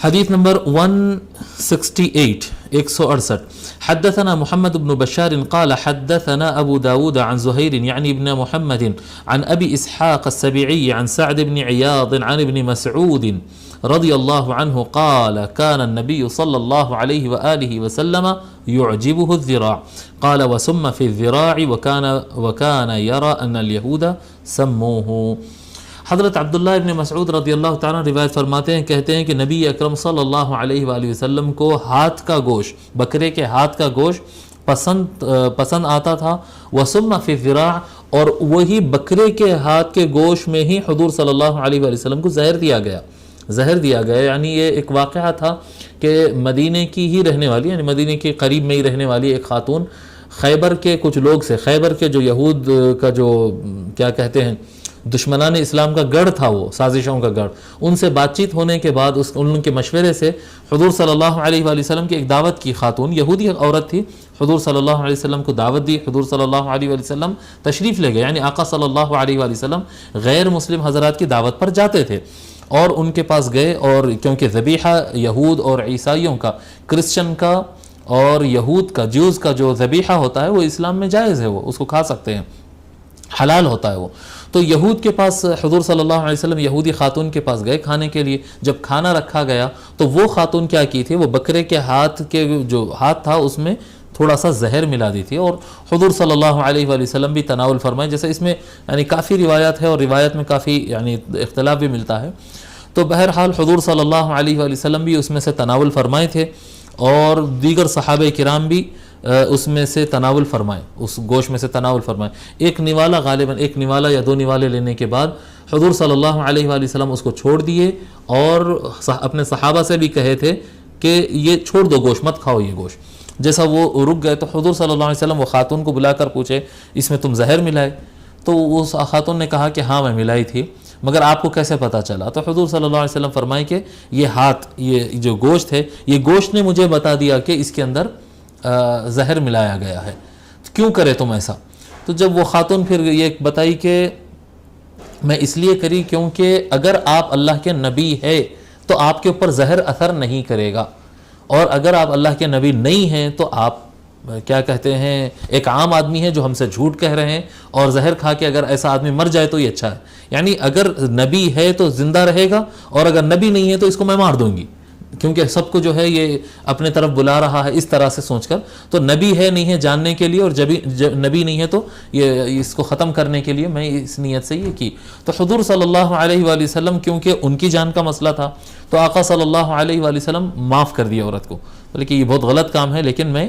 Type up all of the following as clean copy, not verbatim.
حدیث نمبر 168 168 حدثنا محمد بن بشار قال حدثنا أبو داود عن زهير يعني ابن محمد عن أبي إسحاق السبيعي عن سعد بن عياض عن ابن مسعود رضي الله عنه قال كان النبي صلى الله عليه وآله وسلم يعجبه الذراع قال وسم في الذراع وكان يرى أن اليهود سموه. حضرت عبداللہ ابن مسعود رضی اللہ تعالیٰ روایت فرماتے ہیں، کہتے ہیں کہ نبی اکرم صلی اللہ علیہ وآلہ وسلم کو ہاتھ کا گوشت، بکرے کے ہاتھ کا گوشت پسند آتا تھا. وسم فی الذراع، اور وہی بکرے کے ہاتھ کے گوشت میں ہی حضور صلی اللہ علیہ وآلہ وسلم کو زہر دیا گیا. یعنی یہ ایک واقعہ تھا کہ مدینے کی ہی رہنے والی، یعنی مدینے کے قریب میں ہی رہنے والی ایک خاتون خیبر کے کچھ لوگ سے، خیبر کے جو یہود کا جو کیا کہتے ہیں دشمنان اسلام کا گڑھ تھا، وہ سازشوں کا گڑھ، ان سے بات چیت ہونے کے بعد ان کے مشورے سے حضور صلی اللہ علیہ وآلہ وسلم کی ایک دعوت کی خاتون، یہودی عورت تھی، حضور صلی اللہ علیہ وسلم کو دعوت دی. حضور صلی اللہ علیہ وآلہ وسلم تشریف لے گئے، یعنی آقا صلی اللہ علیہ وآلہ وسلم غیر مسلم حضرات کی دعوت پر جاتے تھے اور ان کے پاس گئے. اور کیونکہ ذبیحہ یہود اور عیسائیوں کا، کرسچن کا اور یہود کا، جیوز کا جو ذبیحہ ہوتا ہے وہ اسلام میں جائز ہے، وہ اس کو کھا سکتے ہیں، حلال ہوتا ہے وہ. تو یہود کے پاس حضور صلی اللہ علیہ وسلم یہودی خاتون کے پاس گئے کھانے کے لیے. جب کھانا رکھا گیا تو وہ خاتون کیا کی تھی، وہ بکرے کے ہاتھ کے جو ہاتھ تھا اس میں تھوڑا سا زہر ملا دی تھی، اور حضور صلی اللہ علیہ وآلہ وسلم بھی تناول فرمائے. جیسے اس میں یعنی کافی روایات ہے اور روایت میں کافی یعنی اختلاف بھی ملتا ہے. تو بہرحال حضور صلی اللہ علیہ وآلہ وسلم بھی اس میں سے تناول فرمائے تھے، اور دیگر صحابہ کرام بھی اس میں سے تناول فرمائے، اس گوشت میں سے تناول فرمائے. ایک نوالا، غالباً ایک نوالا یا دو نوالے لینے کے بعد حضور صلی اللہ علیہ وآلہ وسلم اس کو چھوڑ دیے، اور اپنے صحابہ سے بھی کہے تھے کہ یہ چھوڑ دو گوشت، مت کھاؤ یہ گوشت. جیسا وہ رک گئے تو حضور صلی اللہ علیہ وسلم وہ خاتون کو بلا کر پوچھے اس میں تم زہر ملائے؟ تو اس خاتون نے کہا کہ ہاں میں ملائی تھی، مگر آپ کو کیسے پتہ چلا؟ تو حضور صلی اللہ علیہ وسلم فرمائے کہ یہ ہاتھ، یہ جو گوشت ہے، یہ گوشت نے مجھے بتا دیا کہ اس کے اندر زہر ملایا گیا ہے، کیوں کرے تم ایسا؟ تو جب وہ خاتون پھر یہ بتائی کہ میں اس لیے کری کیونکہ اگر آپ اللہ کے نبی ہے تو آپ کے اوپر زہر اثر نہیں کرے گا، اور اگر آپ اللہ کے نبی نہیں ہیں تو آپ کیا کہتے ہیں ایک عام آدمی ہے جو ہم سے جھوٹ کہہ رہے ہیں، اور زہر کھا کے اگر ایسا آدمی مر جائے تو یہ اچھا ہے. یعنی اگر نبی ہے تو زندہ رہے گا، اور اگر نبی نہیں ہے تو اس کو میں مار دوں گی، کیونکہ سب کو جو ہے یہ اپنے طرف بلا رہا ہے اس طرح سے سوچ کر. تو نبی ہے نہیں ہے جاننے کے لیے، اور جب نبی نہیں ہے تو یہ اس کو ختم کرنے کے لیے میں اس نیت سے یہ کی. تو حضور صلی اللہ علیہ وآلہ وسلم کیونکہ ان کی جان کا مسئلہ تھا تو آقا صلی اللہ علیہ وآلہ وسلم معاف کر دیا عورت کو، بلکہ یہ بہت غلط کام ہے لیکن میں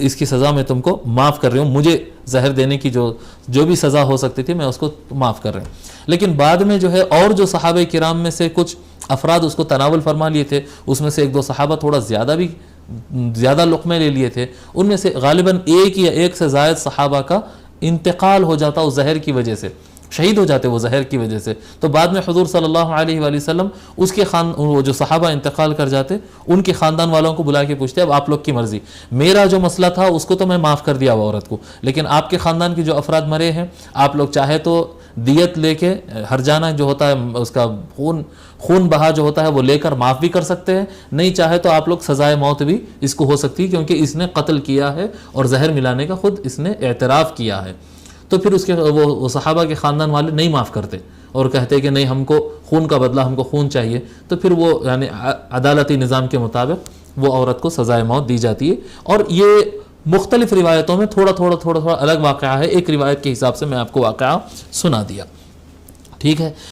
اس کی سزا میں تم کو معاف کر رہی ہوں، مجھے زہر دینے کی جو بھی سزا ہو سکتی تھی میں اس کو معاف کر رہی ہوں. لیکن بعد میں جو ہے اور جو صحابہ کرام میں سے کچھ افراد اس کو تناول فرما لیے تھے، اس میں سے ایک دو صحابہ تھوڑا زیادہ لقمے لے لیے تھے. ان میں سے غالباً ایک یا ایک سے زائد صحابہ کا انتقال ہو جاتا اس زہر کی وجہ سے، شہید ہو جاتے وہ زہر کی وجہ سے. تو بعد میں حضور صلی اللہ علیہ وآلہ وسلم اس کے وہ جو صحابہ انتقال کر جاتے ان کے خاندان والوں کو بلا کے پوچھتے اب آپ لوگ کی مرضی، میرا جو مسئلہ تھا اس کو تو میں معاف کر دیا وہ عورت کو، لیکن آپ کے خاندان کی جو افراد مرے ہیں آپ لوگ چاہے تو دیت لے کے ہرجانہ جو ہوتا ہے اس کا خون بہا جو ہوتا ہے وہ لے کر معاف بھی کر سکتے ہیں، نہیں چاہے تو آپ لوگ سزائے موت بھی اس کو ہو سکتی ہے، کیونکہ اس نے قتل کیا ہے اور زہر ملانے کا خود اس نے اعتراف کیا ہے. تو پھر اس کے وہ صحابہ کے خاندان والے نہیں معاف کرتے اور کہتے کہ نہیں ہم کو خون کا بدلہ، ہم کو خون چاہیے. تو پھر وہ یعنی عدالتی نظام کے مطابق وہ عورت کو سزائے موت دی جاتی ہے. اور یہ مختلف روایتوں میں تھوڑا الگ واقعہ ہے، ایک روایت کے حساب سے میں آپ کو واقعہ سنا دیا، ٹھیک ہے.